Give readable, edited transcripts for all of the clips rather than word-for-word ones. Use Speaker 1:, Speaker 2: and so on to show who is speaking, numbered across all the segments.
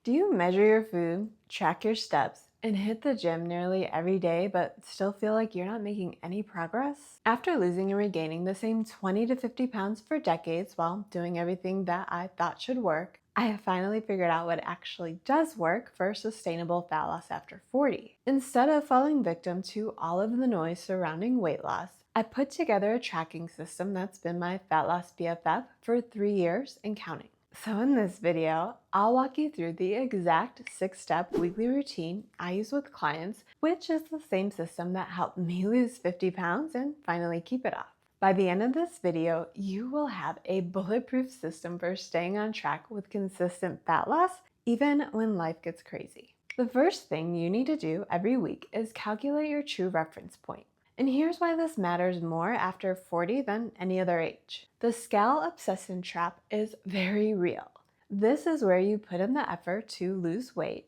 Speaker 1: Do you measure your food, track your steps, and hit the gym nearly every day but still feel like you're not making any progress? After losing and regaining the same 20 to 50 pounds for decades while doing everything that I thought should work, I have finally figured out what actually does work for sustainable fat loss after 40. Instead of falling victim to all of the noise surrounding weight loss, I put together a tracking system that's been my fat loss BFF for 3 years and counting. So in this video, I'll walk you through the exact 6-step weekly routine I use with clients, which is the same system that helped me lose 50 pounds and finally keep it off. By the end of this video, you will have a bulletproof system for staying on track with consistent fat loss, even when life gets crazy. The first thing you need to do every week is calculate your true reference point. And here's why this matters more after 40 than any other age. The scale obsession trap is very real. This is where you put in the effort to lose weight,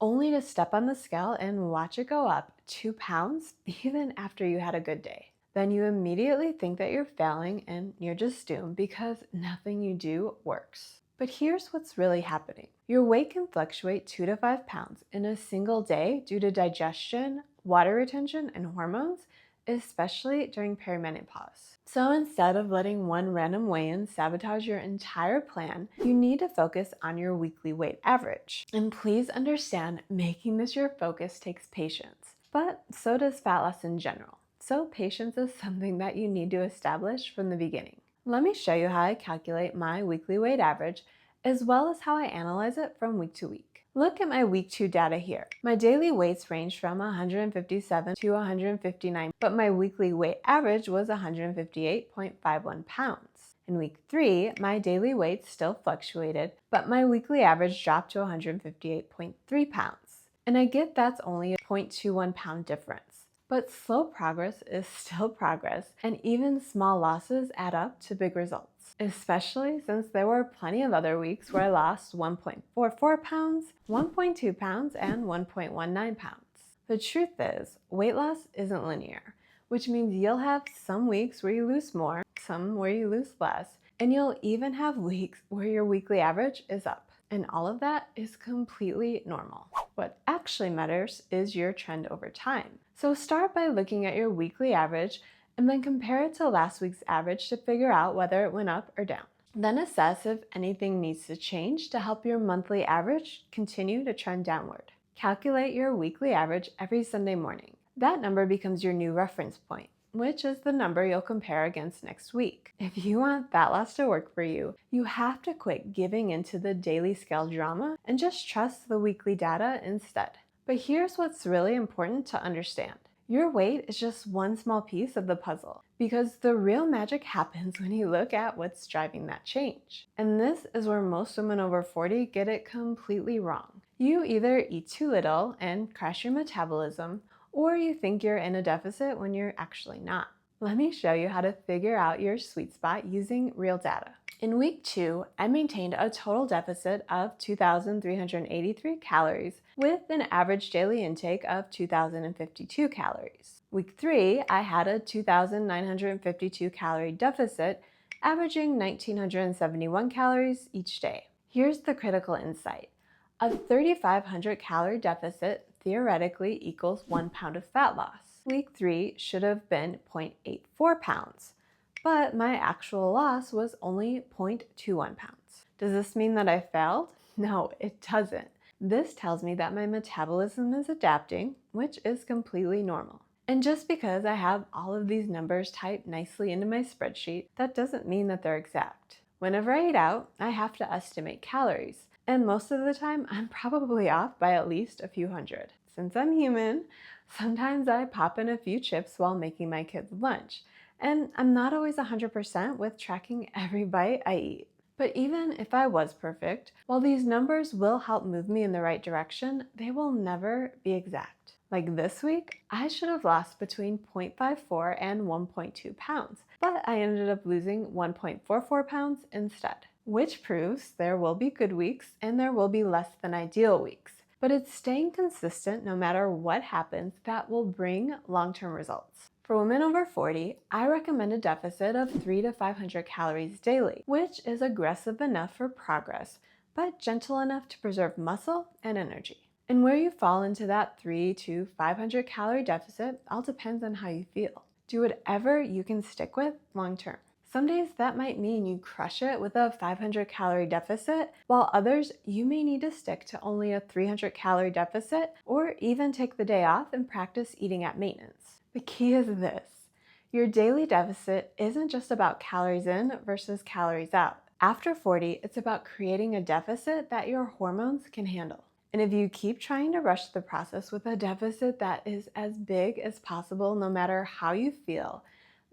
Speaker 1: only to step on the scale and watch it go up 2 pounds even after you had a good day. Then you immediately think that you're failing and you're just doomed because nothing you do works. But here's what's really happening. Your weight can fluctuate 2 to 5 pounds in a single day due to digestion, water retention, and hormones, especially during perimenopause. So instead of letting one random weigh-in sabotage your entire plan, you need to focus on your weekly weight average. And please understand, making this your focus takes patience, but so does fat loss in general. So patience is something that you need to establish from the beginning. Let me show you how I calculate my weekly weight average, as well as how I analyze it from week to week. Look at my week 2 data here. My daily weights range from 157 to 159, but my weekly weight average was 158.51 pounds. In week 3, my daily weight still fluctuated, but my weekly average dropped to 158.3 pounds. And I get that's only a 0.21 pound difference. But slow progress is still progress, and even small losses add up to big results, especially since there were plenty of other weeks where I lost 1.44 pounds, 1.2 pounds, and 1.19 pounds. The truth is, weight loss isn't linear, which means you'll have some weeks where you lose more, some where you lose less, and you'll even have weeks where your weekly average is up. And all of that is completely normal. What actually matters is your trend over time. So start by looking at your weekly average and then compare it to last week's average to figure out whether it went up or down. Then assess if anything needs to change to help your monthly average continue to trend downward. Calculate your weekly average every Sunday morning. That number becomes your new reference point, which is the number you'll compare against next week. If you want fat loss to work for you, you have to quit giving into the daily scale drama and just trust the weekly data instead. But here's what's really important to understand. Your weight is just one small piece of the puzzle, because the real magic happens when you look at what's driving that change. And this is where most women over 40 get it completely wrong. You either eat too little and crash your metabolism, or you think you're in a deficit when you're actually not. Let me show you how to figure out your sweet spot using real data. In week 2, I maintained a total deficit of 2,383 calories with an average daily intake of 2,052 calories. Week 3, I had a 2,952 calorie deficit, averaging 1,971 calories each day. Here's the critical insight. A 3,500 calorie deficit theoretically equals 1 pound of fat loss. Week 3 should have been 0.84 pounds, but my actual loss was only 0.21 pounds. Does this mean that I failed? No, it doesn't. This tells me that my metabolism is adapting, which is completely normal. And just because I have all of these numbers typed nicely into my spreadsheet, that doesn't mean that they're exact. Whenever I eat out, I have to estimate calories, and most of the time I'm probably off by at least a few hundred. Since I'm human, sometimes I pop in a few chips while making my kids lunch, and I'm not always 100% with tracking every bite I eat. But even if I was perfect, while these numbers will help move me in the right direction, they will never be exact. Like this week, I should have lost between 0.54 and 1.2 pounds, but I ended up losing 1.44 pounds instead, which proves there will be good weeks and there will be less than ideal weeks. But it's staying consistent no matter what happens that will bring long-term results. For women over 40, I recommend a deficit of 300 to 500 calories daily, which is aggressive enough for progress, but gentle enough to preserve muscle and energy. And where you fall into that 3 to 500 calorie deficit all depends on how you feel. Do whatever you can stick with long term. Some days that might mean you crush it with a 500 calorie deficit, while others you may need to stick to only a 300 calorie deficit or even take the day off and practice eating at maintenance. The key is this: your daily deficit isn't just about calories in versus calories out. After 40, it's about creating a deficit that your hormones can handle. And if you keep trying to rush the process with a deficit that is as big as possible, no matter how you feel,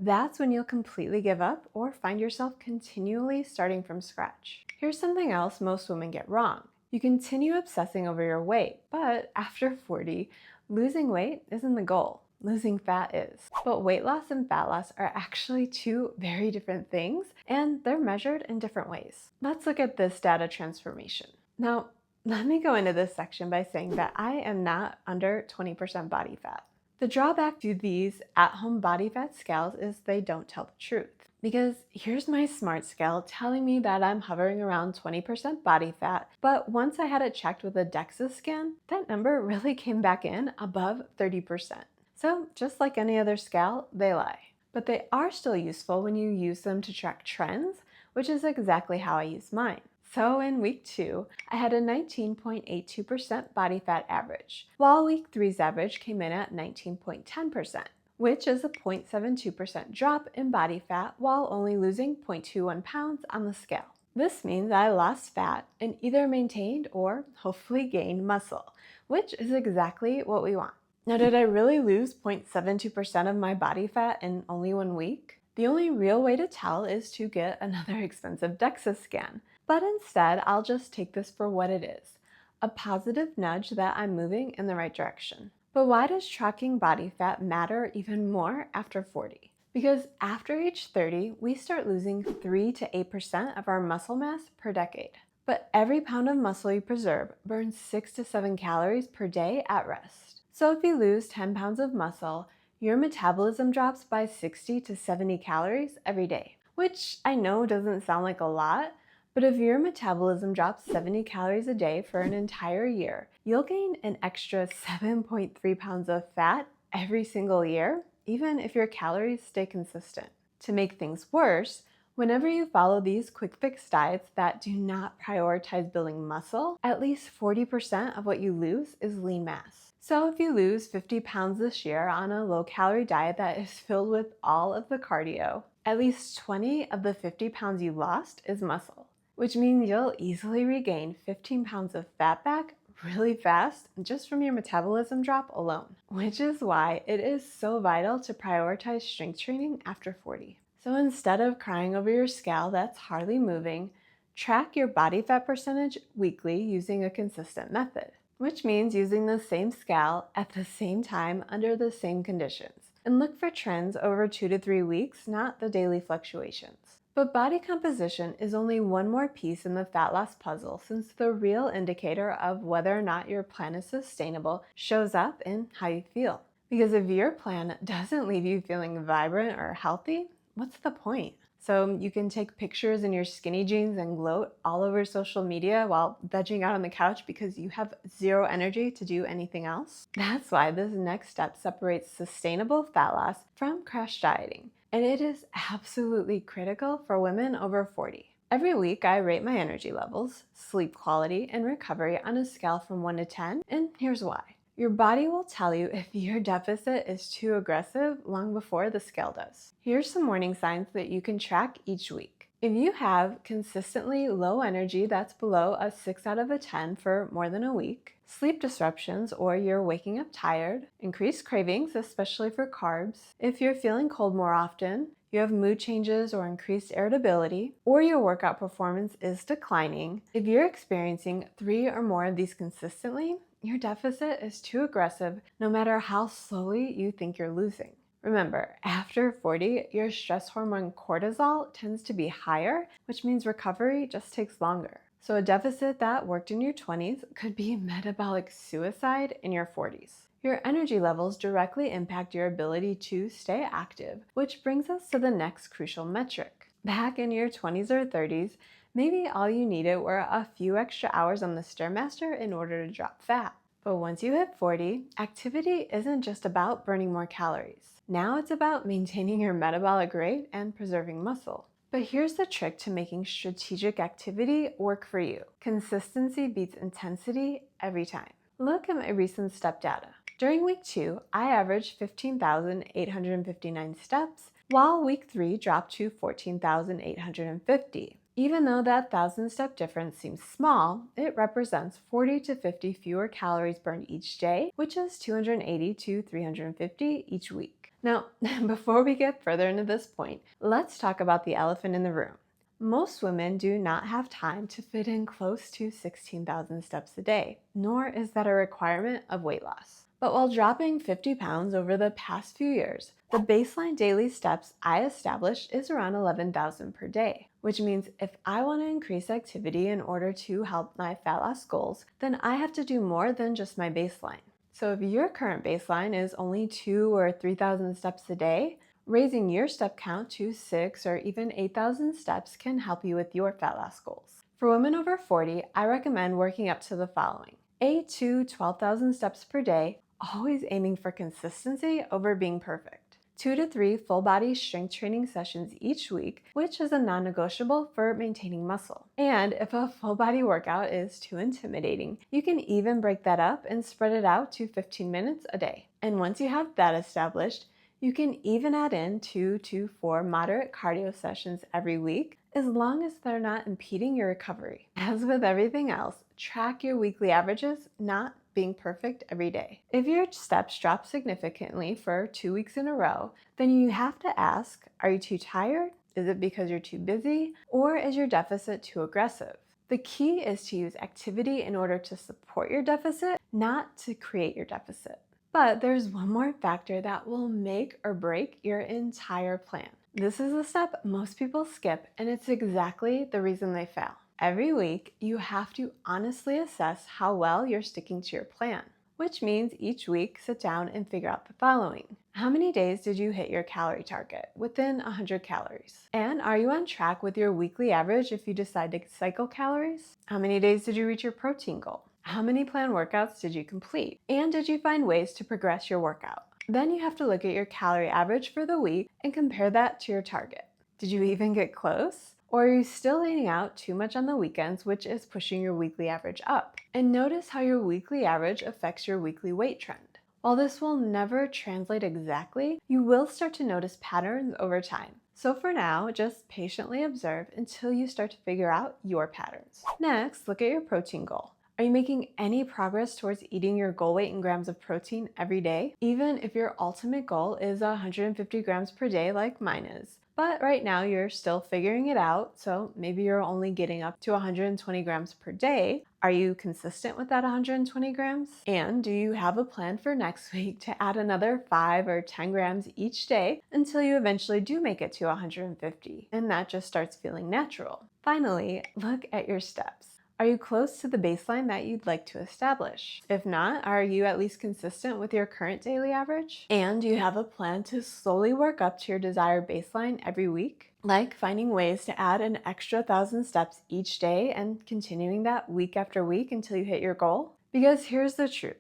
Speaker 1: that's when you'll completely give up or find yourself continually starting from scratch. Here's something else most women get wrong. You continue obsessing over your weight, but after 40, losing weight isn't the goal. Losing fat is. But weight loss and fat loss are actually two very different things, and they're measured in different ways. Let's look at this data transformation. Now, let me go into this section by saying that I am not under 20% body fat. The drawback to these at-home body fat scales is they don't tell the truth. Because here's my smart scale telling me that I'm hovering around 20% body fat, but once I had it checked with a DEXA scan, that number really came back in above 30%. So just like any other scale, they lie. But they are still useful when you use them to track trends, which is exactly how I use mine. So in week 2, I had a 19.82% body fat average, while week 3's average came in at 19.10%, which is a 0.72% drop in body fat while only losing 0.21 pounds on the scale. This means I lost fat and either maintained or hopefully gained muscle, which is exactly what we want. Now, did I really lose 0.72% of my body fat in only 1 week? The only real way to tell is to get another expensive DEXA scan. But instead, I'll just take this for what it is: a positive nudge that I'm moving in the right direction. But why does tracking body fat matter even more after 40? Because after age 30, we start losing 3 to 8% of our muscle mass per decade. But every pound of muscle you preserve burns 6 to 7 calories per day at rest. So if you lose 10 pounds of muscle, your metabolism drops by 60 to 70 calories every day, which I know doesn't sound like a lot, but if your metabolism drops 70 calories a day for an entire year, you'll gain an extra 7.3 pounds of fat every single year, even if your calories stay consistent. To make things worse, whenever you follow these quick fix diets that do not prioritize building muscle, at least 40% of what you lose is lean mass. So if you lose 50 pounds this year on a low-calorie diet that is filled with all of the cardio, at least 20 of the 50 pounds you lost is muscle, which means you'll easily regain 15 pounds of fat back really fast just from your metabolism drop alone, which is why it is so vital to prioritize strength training after 40. So instead of crying over your scale that's hardly moving, track your body fat percentage weekly using a consistent method, which means using the same scale at the same time under the same conditions. And look for trends over 2 to 3 weeks, not the daily fluctuations. But body composition is only one more piece in the fat loss puzzle, since the real indicator of whether or not your plan is sustainable shows up in how you feel. Because if your plan doesn't leave you feeling vibrant or healthy, what's the point? So you can take pictures in your skinny jeans and gloat all over social media while vegging out on the couch because you have zero energy to do anything else? That's why this next step separates sustainable fat loss from crash dieting. And it is absolutely critical for women over 40. Every week, I rate my energy levels, sleep quality, and recovery on a scale from 1 to 10, and here's why. Your body will tell you if your deficit is too aggressive long before the scale does. Here's some warning signs that you can track each week. If you have consistently low energy that's below a 6 out of a 10 for more than a week, sleep disruptions or you're waking up tired, increased cravings, especially for carbs, if you're feeling cold more often, you have mood changes or increased irritability, or your workout performance is declining, if you're experiencing 3 or more of these consistently, your deficit is too aggressive no matter how slowly you think you're losing. Remember, after 40, your stress hormone cortisol tends to be higher, which means recovery just takes longer. So a deficit that worked in your 20s could be metabolic suicide in your 40s. Your energy levels directly impact your ability to stay active, which brings us to the next crucial metric. Back in your 20s or 30s, Maybe all you needed were a few extra hours on the Stairmaster in order to drop fat. But once you hit 40, activity isn't just about burning more calories. Now it's about maintaining your metabolic rate and preserving muscle. But here's the trick to making strategic activity work for you. Consistency beats intensity every time. Look at my recent step data. During week 2, I averaged 15,859 steps, while week 3 dropped to 14,850. Even though that 1,000-step difference seems small, it represents 40 to 50 fewer calories burned each day, which is 280 to 350 each week. Now, before we get further into this point, let's talk about the elephant in the room. Most women do not have time to fit in close to 16,000 steps a day, nor is that a requirement of weight loss. But while dropping 50 pounds over the past few years, the baseline daily steps I established is around 11,000 per day, which means if I want to increase activity in order to help my fat loss goals, then I have to do more than just my baseline. So if your current baseline is only 2 or 3,000 steps a day, raising your step count to 6 or even 8,000 steps can help you with your fat loss goals. For women over 40, I recommend working up to the following: 8 to 12,000 steps per day, always aiming for consistency over being perfect. 2 to 3 full body strength training sessions each week, which is a non-negotiable for maintaining muscle. And if a full body workout is too intimidating, you can even break that up and spread it out to 15 minutes a day. And once you have that established, you can even add in 2 to 4 moderate cardio sessions every week, as long as they're not impeding your recovery. As with everything else, track your weekly averages, not being perfect every day. If your steps drop significantly for 2 weeks in a row, then you have to ask, are you too tired? Is it because you're too busy? Or is your deficit too aggressive? The key is to use activity in order to support your deficit, not to create your deficit. But there's one more factor that will make or break your entire plan. This is a step most people skip, and it's exactly the reason they fail. Every week, you have to honestly assess how well you're sticking to your plan, which means each week sit down and figure out the following. How many days did you hit your calorie target within 100 calories? And are you on track with your weekly average if you decide to cycle calories? How many days did you reach your protein goal? How many planned workouts did you complete? And did you find ways to progress your workout? Then you have to look at your calorie average for the week and compare that to your target. Did you even get close? Or are you still eating out too much on the weekends, which is pushing your weekly average up? And notice how your weekly average affects your weekly weight trend. While this will never translate exactly, you will start to notice patterns over time. So for now, just patiently observe until you start to figure out your patterns. Next, look at your protein goal. Are you making any progress towards eating your goal weight in grams of protein every day? Even if your ultimate goal is 150 grams per day like mine is. But right now you're still figuring it out, so maybe you're only getting up to 120 grams per day. Are you consistent with that 120 grams? And do you have a plan for next week to add another 5 or 10 grams each day until you eventually do make it to 150? And that just starts feeling natural. Finally, look at your steps. Are you close to the baseline that you'd like to establish? If not, are you at least consistent with your current daily average? And do you have a plan to slowly work up to your desired baseline every week? Like finding ways to add an extra 1,000 steps each day and continuing that week after week until you hit your goal? Because here's the truth.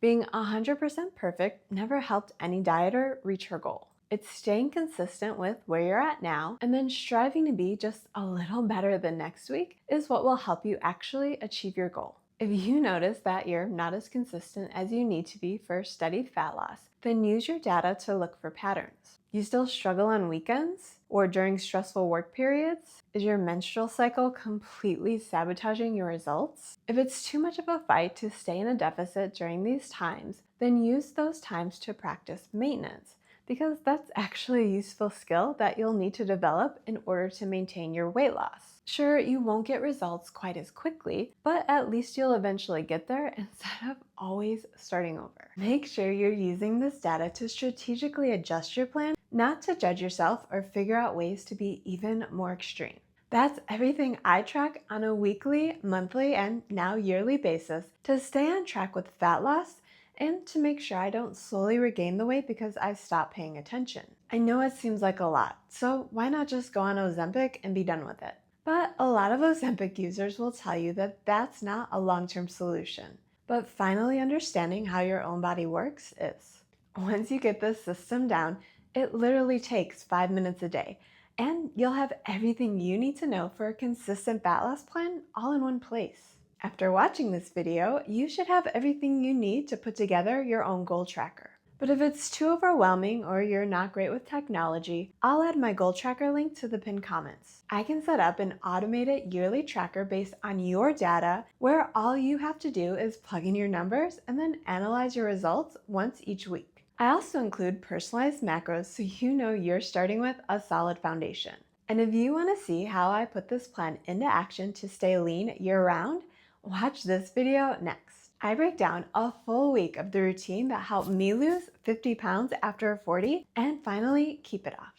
Speaker 1: Being 100% perfect never helped any dieter reach her goal. It's staying consistent with where you're at now and then striving to be just a little better than next week is what will help you actually achieve your goal. If you notice that you're not as consistent as you need to be for steady fat loss, then use your data to look for patterns. You still struggle on weekends or during stressful work periods? Is your menstrual cycle completely sabotaging your results? If it's too much of a fight to stay in a deficit during these times, then use those times to practice maintenance, because that's actually a useful skill that you'll need to develop in order to maintain your weight loss. Sure, you won't get results quite as quickly, but at least you'll eventually get there instead of always starting over. Make sure you're using this data to strategically adjust your plan, not to judge yourself or figure out ways to be even more extreme. That's everything I track on a weekly, monthly, and now yearly basis to stay on track with fat loss and to make sure I don't slowly regain the weight because I stopped paying attention. I know it seems like a lot, so why not just go on Ozempic and be done with it? But a lot of Ozempic users will tell you that that's not a long-term solution. But finally understanding how your own body works is. Once you get this system down, it literally takes 5 minutes a day, and you'll have everything you need to know for a consistent fat loss plan all in one place. After watching this video, you should have everything you need to put together your own goal tracker. But if it's too overwhelming or you're not great with technology, I'll add my goal tracker link to the pinned comments. I can set up an automated yearly tracker based on your data where all you have to do is plug in your numbers and then analyze your results once each week. I also include personalized macros so you know you're starting with a solid foundation. And if you want to see how I put this plan into action to stay lean year-round, watch this video next. I break down a full week of the routine that helped me lose 50 pounds after 40 and finally keep it off.